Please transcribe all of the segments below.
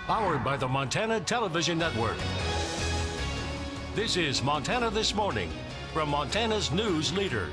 Powered by the Montana Television Network. This is Montana This Morning from Montana's news leader.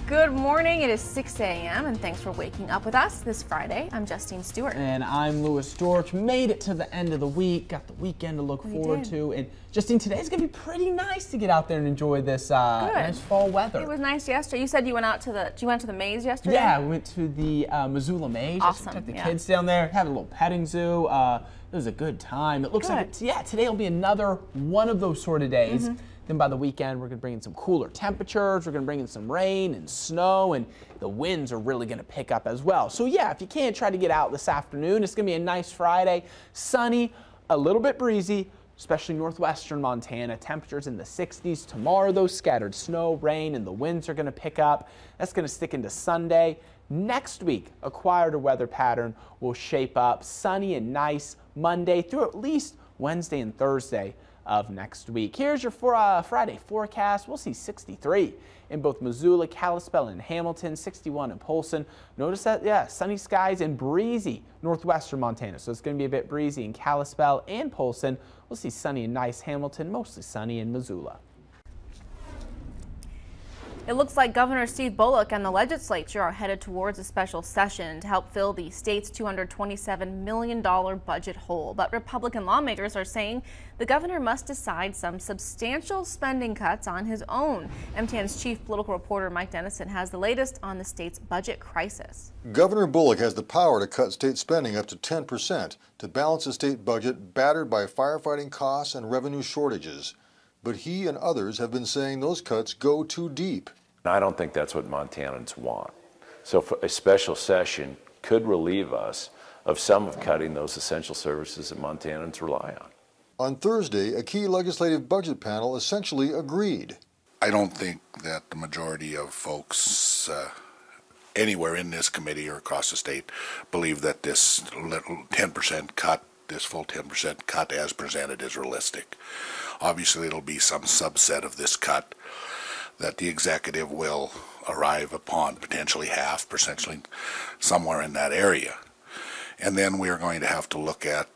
Good morning. It is 6 a.m. and thanks for waking up with us this Friday. I'm Justine Stewart. And I'm Louis Storch. Made it to the end of the week. Got the weekend to look forward to. And Justine, today's going to be pretty nice to get out there and enjoy this nice fall weather. It was nice yesterday. You said you went out to the maze yesterday? Yeah, we went to the Missoula Maze. Awesome. Took the kids down there, had a little petting zoo. It was a good time. It looks like, today will be another one of those sort of days. Then by the weekend, we're going to bring in some cooler temperatures. We're going to bring in some rain and snow, and the winds are really going to pick up as well. So yeah, if you can't, try to get out this afternoon. It's going to be a nice Friday. Sunny, a little bit breezy, especially northwestern Montana. Temperatures in the 60s. Tomorrow, though, scattered snow, rain, and the winds are going to pick up. That's going to stick into Sunday. Next week, a quieter weather pattern will shape up. Sunny and nice Monday through at least Wednesday and Thursday of next week. Here's your Friday forecast. We'll see 63 in both Missoula, Kalispell, and Hamilton, 61 in Polson. Notice that, sunny skies and breezy northwestern Montana. So it's going to be a bit breezy in Kalispell and Polson. We'll see sunny and nice Hamilton, mostly sunny in Missoula. It looks like Governor Steve Bullock and the legislature are headed towards a special session to help fill the state's $227 million budget hole. But Republican lawmakers are saying the governor must decide some substantial spending cuts on his own. MTN's chief political reporter Mike Dennison has the latest on the state's budget crisis. Governor Bullock has the power to cut state spending up to 10% to balance the state budget battered by firefighting costs and revenue shortages. But he and others have been saying those cuts go too deep. I don't think that's what Montanans want. So a special session could relieve us of some of cutting those essential services that Montanans rely on. On Thursday, a key legislative budget panel essentially agreed. I don't think that the majority of folks anywhere in this committee or across the state believe that this little 10% cut, this full 10% cut as presented, is realistic. Obviously, it'll be some subset of this cut that the executive will arrive upon, potentially half, potentially somewhere in that area. And then we are going to have to look at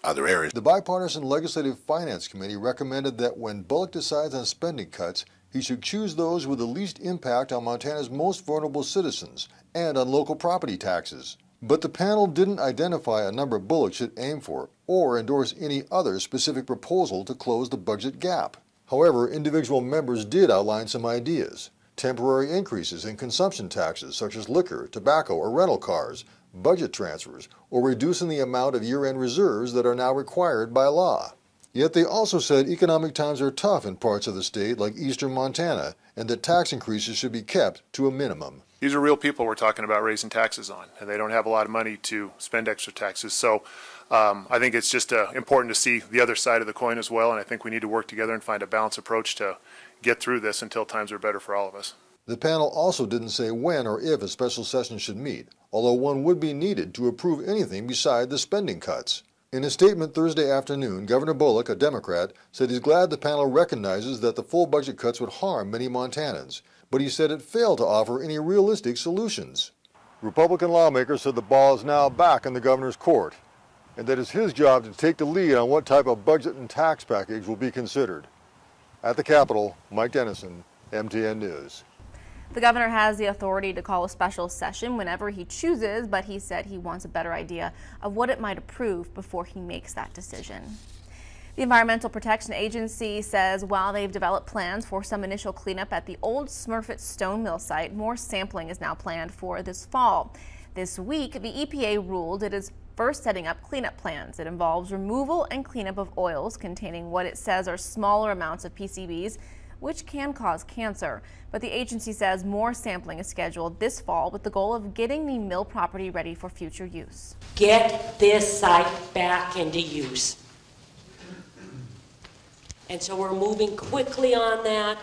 other areas. The Bipartisan Legislative Finance Committee recommended that when Bullock decides on spending cuts, he should choose those with the least impact on Montana's most vulnerable citizens and on local property taxes. But the panel didn't identify a number Bullock should aim for or endorse any other specific proposal to close the budget gap. However, individual members did outline some ideas. Temporary increases in consumption taxes such as liquor, tobacco, or rental cars, budget transfers, or reducing the amount of year-end reserves that are now required by law. Yet they also said economic times are tough in parts of the state like eastern Montana and that tax increases should be kept to a minimum. These are real people we're talking about raising taxes on, and they don't have a lot of money to spend extra taxes. So I think it's just important to see the other side of the coin as well, and I think we need to work together and find a balanced approach to get through this until times are better for all of us. The panel also didn't say when or if a special session should meet, although one would be needed to approve anything beside the spending cuts. In a statement Thursday afternoon, Governor Bullock, a Democrat, said he's glad the panel recognizes that the full budget cuts would harm many Montanans, but he said it failed to offer any realistic solutions. Republican lawmakers said the ball is now back in the governor's court, and that it's his job to take the lead on what type of budget and tax package will be considered. At the Capitol, Mike Dennison, MTN News. The governor has the authority to call a special session whenever he chooses, but he said he wants a better idea of what it might approve before he makes that decision. The Environmental Protection Agency says while they've developed plans for some initial cleanup at the old Smurfett Stone Mill site, more sampling is now planned for this fall. This week, the EPA ruled it is first setting up cleanup plans. It involves removal and cleanup of oils containing what it says are smaller amounts of PCBs, which can cause cancer. But the agency says more sampling is scheduled this fall with the goal of getting the mill property ready for future use. Get this site back into use. And so we're moving quickly on that.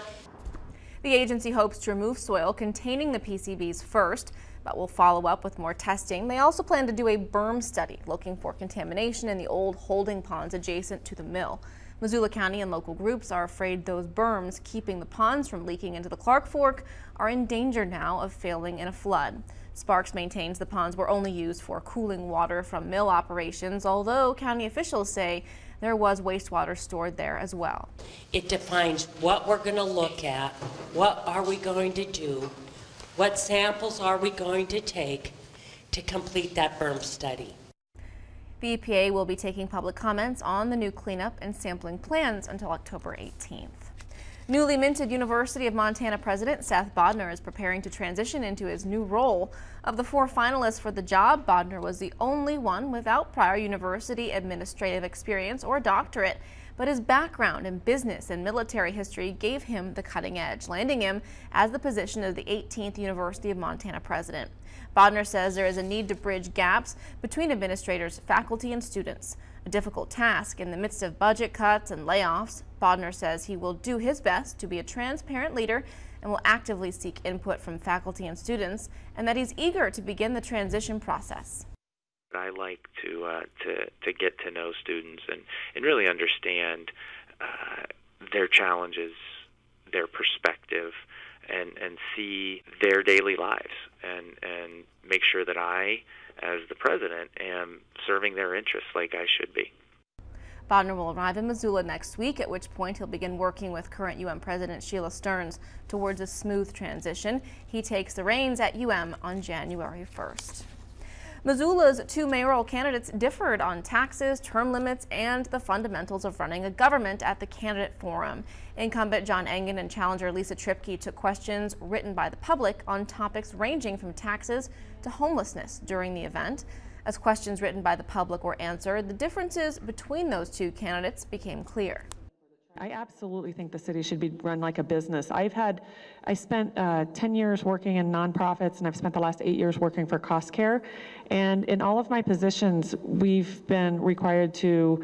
The agency hopes to remove soil containing the PCBs first, but will follow up with more testing. They also plan to do a berm study looking for contamination in the old holding ponds adjacent to the mill. Missoula County and local groups are afraid those berms keeping the ponds from leaking into the Clark Fork are in danger now of failing in a flood. Sparks maintains the ponds were only used for cooling water from mill operations, although county officials say there was wastewater stored there as well. It defines what we're going to look at, what are we going to do, what samples are we going to take to complete that berm study. The EPA will be taking public comments on the new cleanup and sampling plans until October 18th. Newly minted University of Montana President Seth Bodnar is preparing to transition into his new role. Of the 4 finalists for the job, Bodnar was the only one without prior university administrative experience or doctorate, but his background in business and military history gave him the cutting edge, landing him as the position of the 18th University of Montana president. Bodnar says there is a need to bridge gaps between administrators, faculty, and students. A difficult task in the midst of budget cuts and layoffs. Bodnar says he will do his best to be a transparent leader and will actively seek input from faculty and students, and that he's eager to begin the transition process. I like to get to know students and really understand their challenges, their perspective, and see their daily lives and make sure that I, as the president, am serving their interests like I should be. Bodnar will arrive in Missoula next week, at which point he'll begin working with current UM President Sheila Stearns towards a smooth transition. He takes the reins at UM on January 1st. Missoula's 2 mayoral candidates differed on taxes, term limits, and the fundamentals of running a government at the candidate forum. Incumbent John Engen and challenger Lisa Tripke took questions written by the public on topics ranging from taxes to homelessness during the event. As questions written by the public were answered, the differences between those 2 candidates became clear. I absolutely think the city should be run like a business. I spent 10 years working in nonprofits, and I've spent the last 8 years working for Cost Care. And in all of my positions, we've been required to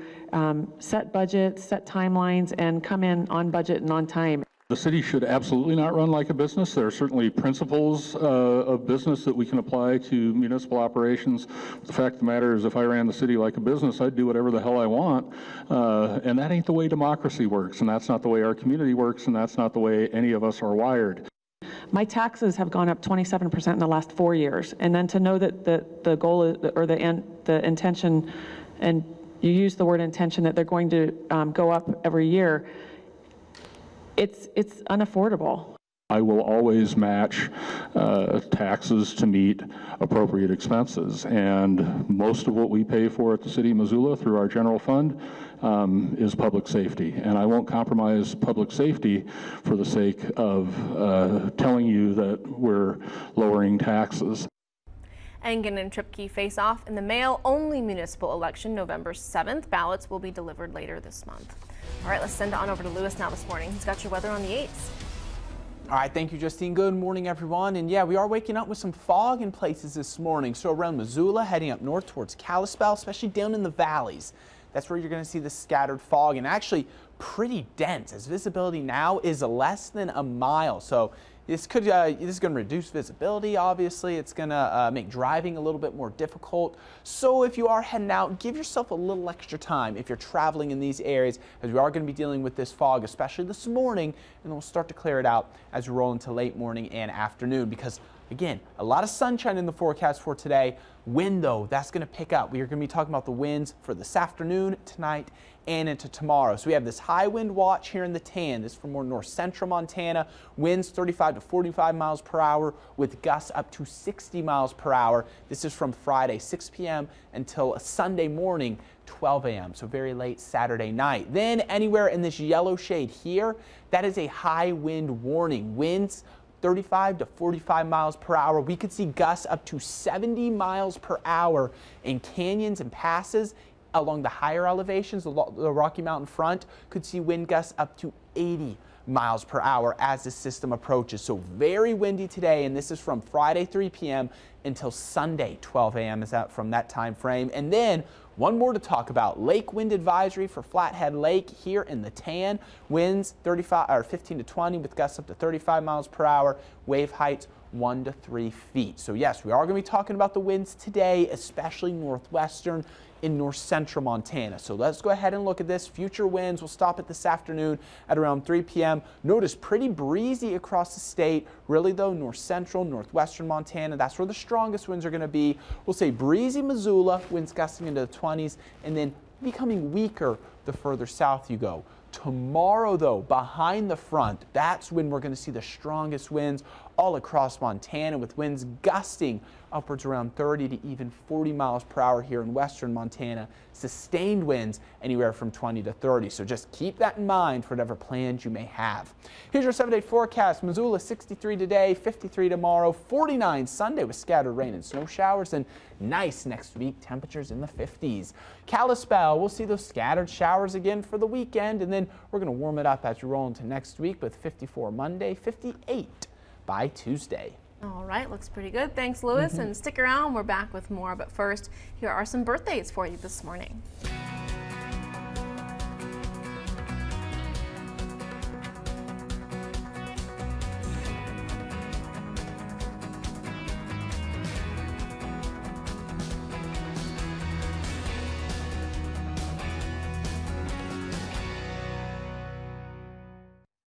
set budgets, set timelines, and come in on budget and on time. The city should absolutely not run like a business. There are certainly principles of business that we can apply to municipal operations. The fact of the matter is, if I ran the city like a business, I'd do whatever the hell I want. And that ain't the way democracy works, and that's not the way our community works, and that's not the way any of us are wired. My taxes have gone up 27% in the last 4 years. And then to know that the goal is, or the intention, and you use the word intention, that they're going to go up every year, it's unaffordable. I will always match taxes to meet appropriate expenses, and most of what we pay for at the City of Missoula through our general fund is public safety, and I won't compromise public safety for the sake of telling you that we're lowering taxes. Engen and Tripke face off in the mail-only municipal election November 7th. Ballots will be delivered later this month. All right, let's send it on over to Lewis now this morning. He's got your weather on the 8s. All right, thank you, Justine. Good morning, everyone. And yeah, we are waking up with some fog in places this morning. So around Missoula, heading up north towards Kalispell, especially down in the valleys. That's where you're going to see the scattered fog, and actually pretty dense, as visibility now is less than a mile. So this is going to reduce visibility. Obviously, it's going to make driving a little bit more difficult. So if you are heading out, give yourself a little extra time if you're traveling in these areas, as we are going to be dealing with this fog, especially this morning, and we'll start to clear it out as we roll into late morning and afternoon, because again, a lot of sunshine in the forecast for today. Wind, though, that's going to pick up. We are going to be talking about the winds for this afternoon, tonight, and into tomorrow. So we have this high wind watch here in the tan. This is for more north central Montana. Winds 35 to 45 miles per hour with gusts up to 60 miles per hour. This is from Friday 6 p.m. until Sunday morning 12 a.m. So very late Saturday night. Then anywhere in this yellow shade here, that is a high wind warning. Winds 35 to 45 miles per hour. We could see gusts up to 70 miles per hour in canyons and passes along the higher elevations. The Rocky Mountain front could see wind gusts up to 80 miles per hour as the system approaches. So very windy today, and this is from Friday 3 p.m. until Sunday 12 a.m. is that from that time frame. And then one more to talk about, lake wind advisory for Flathead Lake here in the tan. Winds 15 to 20 with gusts up to 35 miles per hour. Wave heights 1 to 3 feet. So yes, we are going to be talking about the winds today, especially northwestern in north central Montana. So let's go ahead and look at this. Future winds will stop it this afternoon at around 3 p.m. Notice pretty breezy across the state. Really though, north central, northwestern Montana, that's where the strongest winds are going to be. We'll say breezy Missoula, winds gusting into the 20s, and then becoming weaker the further south you go. Tomorrow though, behind the front, that's when we're going to see the strongest winds all across Montana, with winds gusting upwards around 30 to even 40 miles per hour here in western Montana. Sustained winds anywhere from 20 to 30. So just keep that in mind for whatever plans you may have. Here's your 7-day forecast. Missoula 63 today, 53 tomorrow, 49 Sunday with scattered rain and snow showers, and nice next week, temperatures in the 50s. Kalispell, we'll see those scattered showers again for the weekend, and then we're going to warm it up as we roll into next week with 54 Monday, 58 by Tuesday. All right, looks pretty good. Thanks, Lewis. And stick around, we're back with more. But first, here are some birthdays for you this morning.